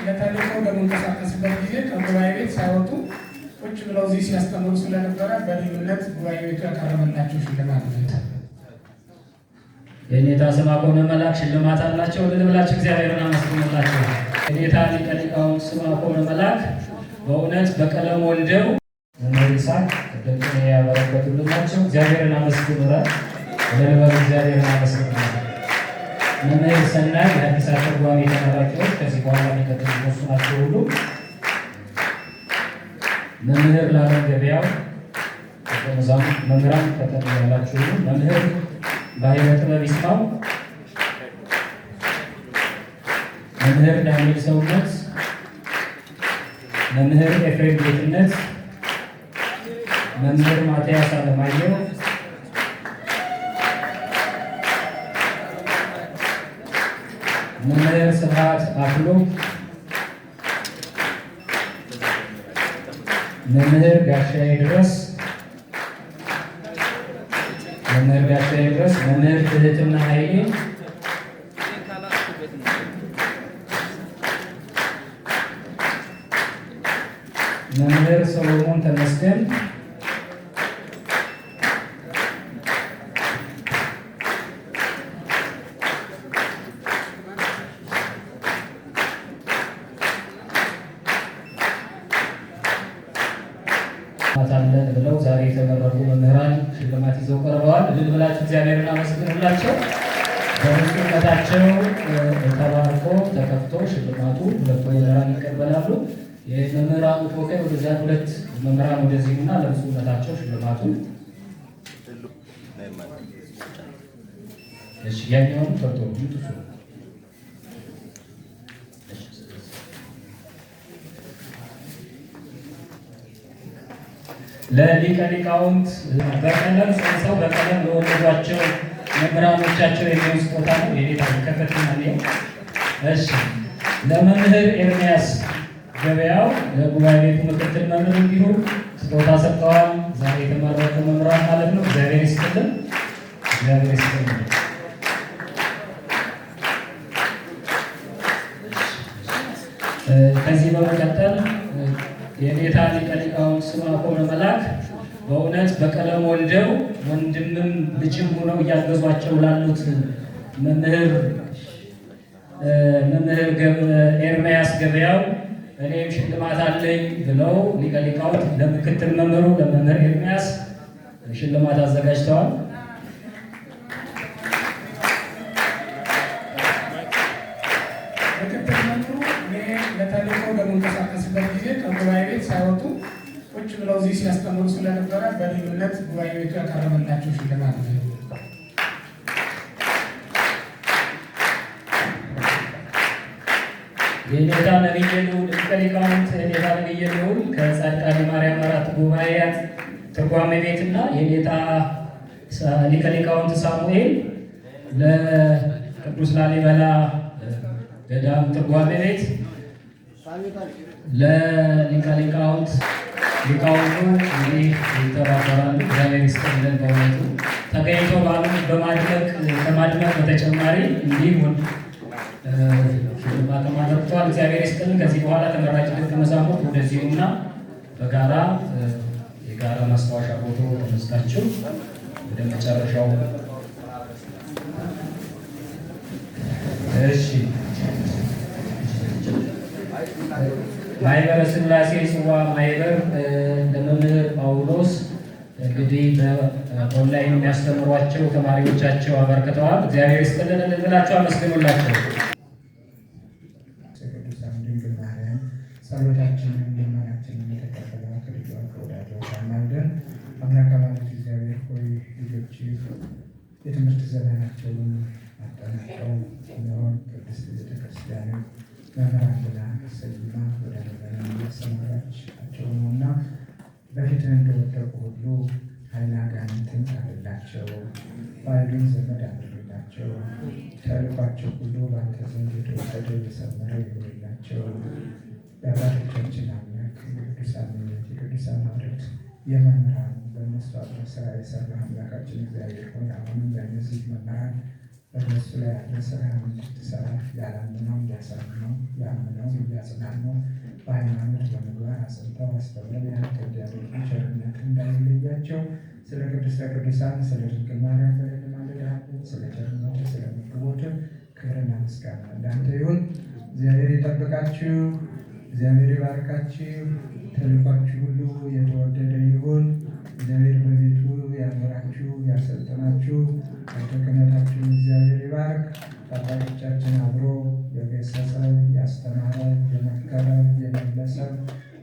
ለተልእኮ በመንቀሳቀስበት ጊዜ ከጉባኤ ቤት ሳይወጡ ቁጭ ብለው እዚህ ሲያስተምሩ ስለነበረ በልዩነት ጉባኤ ቤቱ ያቀረበላቸው ሽልማት ነው። የኔታ ስምዐኮነ መላክ ሽልማት አላቸው። ልብላችሁ እግዚአብሔርን አመስግኑላቸው። የኔታ ሊቀ ሊቃውንት ስምዐኮነ መላክ በእውነት በቀለም ወልደው መምህር ይስሐቅ ደንቅ ያበረከቱልን ናቸው። እግዚአብሔርን አመስግኑ። ለልበሉ እግዚአብሔርን አመስግኑ። መምህር ሰናይ የአዲስ ትርጓሜ ተመራቂዎች ከዚህ በኋላ የሚቀጥሉ እነሱ ናቸው። ሁሉ መምህር ላለም ገበያው መምህራን ተቀጥሎ ያላችሁ ሁሉ መምህር ባሕረ ጥበብ ይስማው፣ መምህር ዳንኤል ሰውነት፣ መምህር ኤፍሬም ጌትነት፣ መምህር ማትያስ አለማየሁ፣ መምህር ስብሐት አክሎ፣ መምህር ጋሻዬ ድረስ፣ መምህር ጋሻዬ ድረስ፣ መምህር ትህትና ኃይሌ፣ መምህር ሰሎሞን ተመስገን፣ አለን ብለው ዛሬ የተመረቁ መምህራን ሽልማት ይዘው ቀርበዋል። እልል ብላችሁ እግዚአብሔርን አመስግኑላቸው። በምስክርነታቸው ተባርኮ ተከፍቶ ሽልማቱ ሁለቱ መምህራን ይቀበላሉ። የመምህራኑ ተወካይ ወደዚያ ሁለት መምህራን ወደዚህና ለብፁዕነታቸው ሽልማቱ ያኛውን ፈርቶ ለሊቀ ሊቃውንት በቀለም ጸንሰው በቀለም ለወለዷቸው መምህራኖቻቸው የሚሆን ስጦታ ነው። የኔታ ከፈትና ነው። እሺ፣ ለመምህር ኤርሚያስ ገበያው ለጉባኤ ቤቱ ምክትል መምህር እንዲሁ ስጦታ ሰጥተዋል። ዛሬ የተመረቁ መምህራን ማለት ነው። እግዚአብሔር ይስጥልን፣ እግዚአብሔር ይስጥልን። ከዚህ በመቀጠል የኔታ ሊቀ ሊቃውንት ስምዐኮነ መላክ በእውነት በቀለም ወልደው ወንድምም ልጅም ሆነው እያገዟቸው ላሉት መምህር ኤርሚያስ ገበያው እኔም ሽልማት አለኝ ብለው ሊቀ ሊቃውንት ለምክትል መምህሩ ለመምህር ኤርሚያስ ሽልማት አዘጋጅተዋል። ለተልእኮ በመንቀሳቀስበት ጊዜ ከጉባኤ ቤት ሳይወጡ ቁጭ ብለው እዚህ ሲያስተምሩ ስለነበረ በልዩነት ጉባኤ ቤቱ ያቀረበላቸው ሽልማት ነው። የኔታ ነቢየ ልዑል ሊቀ ሊቃውንት የኔታ ነቢየ ልዑል ከጻድቃኔ ማርያም አራት ጉባኤያት ትርጓሜ ቤትና የኔታ ሊቀ ሊቃውንት ሳሙኤል ለቅዱስ ላሊበላ ገዳም ትርጓሜ ቤት ለሊቀ ሊቃውንት ሊቃውንቱ እንግዲህ ይተባበራሉ። እግዚአብሔር ይስጥልን። በእውነቱ ተገኝቶ በዓሉን ከማድመቅ በተጨማሪ እንዲህ ሽልማት አድርገዋል። እግዚአብሔር ይስጥልን። ከዚህ በኋላ ተመራቂ ደቀ መዛሙርት ወደዚሁና በጋራ የጋራ ማስታወሻ ፎቶ ተነስታችሁ ወደ መጨረሻው እሺ ማህበረ ሥላሴ ጽዋ ማህበር ለመምህር ጳውሎስ እንግዲህ በኦንላይን የሚያስተምሯቸው ተማሪዎቻቸው አበርክተዋል። እግዚአብሔር ይስጥልን እንላቸው፣ አመስግኑላቸው። ጸሎታችንን ልመናችንን የተቀበለ ከልጇ ከወዳጇ አማልደን አምላክ አባላት እግዚአብሔር ሆይ ልጆች የትምህርት ዘመናቸውን አጠናቀው እነሆን ቅድስት ቤተክርስቲያንን መምህራን ብላ ሰይማ ወደ ነበረ ያሰማራቻቸው ነውና በፊትህ እንደወደቁ ሁሉ ኃይለ አጋንንትን ጣልላቸው፣ ባዕድን ዘመድ አድርግላቸው። ተልኳቸው ሁሉ በአንተ ዘንድ የተወደደ የሰመረ ይሁንላቸው። የአባቶቻችን አምላክ የቅዱሳን ምሕረት የቅዱሳን ምሕረት የመምህራን በእነሱ አብረ ስራ የሰራ አምላካችን እግዚአብሔር ሆይ አሁንም ለእነዚህ መምህራን በእነሱ ላይ ያለ ስራ እንድትሰራ ያላምነው እንዲያሳምነው ያምነው እያስተማሩ እያጽናኑ በሃይማኖት በምግባር አጽንተው አስተምረው ያንተ እንዲያደርጉ ቸርነት እንዳይለያቸው ስለ ቅድስተ ቅዱሳን ስለ ድንግል ማርያም በላይ ማለዳለን ስለ ቸርነቱ ስለ ምግቦት ክብርና ምስጋና እንዳንተ ይሁን። እግዚአብሔር ይጠብቃችሁ፣ እግዚአብሔር ይባርካችሁ፣ ተልኳችሁ ሁሉ የተወደደ ይሁን። እግዚአብሔር በቤቱ ያኖራችሁ ያሰልጥናችሁ፣ ተክህነታችሁን እግዚአብሔር ይባርክ። አባቶቻችን አብሮ የገሰጸ ያስተማረ የመከረ የመለሰ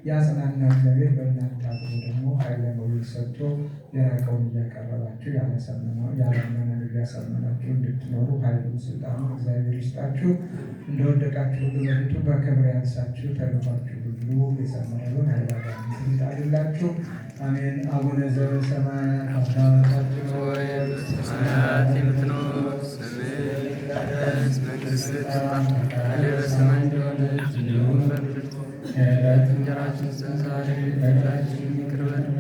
ያጽናና እግዚአብሔር በእናንተ አብሮ ደግሞ ኃይለ ሞገስ ሰጥቶ የራቀውን እያቀረባችሁ ያለመነን እያሳመናችሁ እንድትኖሩ ኃይሉን ስልጣኑ እግዚአብሔር ይስጣችሁ። እንደወደቃችሁ ሁሉ በፊቱ በክብር ያንሳችሁ። ተልኳችሁ ሁሉ የሰመረውን ኃይላጋ ይጣልላችሁ። አሜን። አቡነ ዘበሰማያት አባታችን ሆይ በሰማያት የምትኖር ስምህ ይቀደስ፣ መንግሥትህ ትምጣ፣ ፈቃድህ በሰማይ እንደሆነች እንዲሁም በምድር ትሁን። የዕለት እንጀራችንን ስጠን ዛሬ፣ በደላችንን ይቅር በለን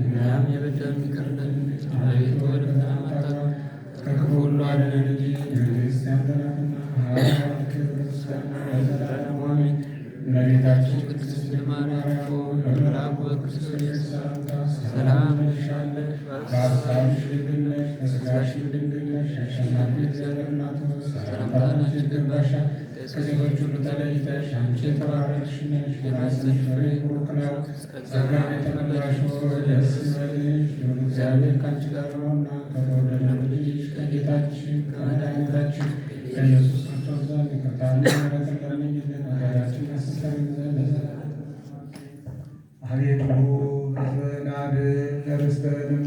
እኛም የበደሉንን ይቅር እንደምንል፣ አቤቱ ወደ ፈተና አታግባን ከክፉ ሁሉ አድነን እንጂ መንግሥት ያንተ ናትና፣ ኃይል፣ ክብር፣ ምስጋና ለዘላለሙ አሜን። እመቤታችን ቅድስት ድንግል ማርያም ሆይ በመልአኩ በቅዱስ ሰላምታ ሰላም እንልሻለን። በሐሳብሽ ድንግል ነሽ፣ በሥጋሽም ድንግል ነሽ። አሸናፊ እግዚአብሔር እናት ሆይ ሰላምታ ላንቺ ይገባሻል። ከሴቶች ሁሉ ተለይተሽ አንቺ የተባረክሽ ነሽ፣ የማኅፀንሽ ፍሬ ቡሩክ ነው። ጸጋን የተመላሽ ሆይ ደስ ይበልሽ፣ ልዑል እግዚአብሔር ከአንቺ ጋር ነውና ከተወደደው ልጅሽ ከጌታችን ከመድኃኒታችን ከኢየሱስ ክርስቶስ ዘንድ ይቅርታና ምሕረትን ለምኝልን ኃጢአታችንን ያስተሰርይልን ዘንድ ለዘላለሙ። አቤቱ ሕዝብህን አድን፣ ርስትህንም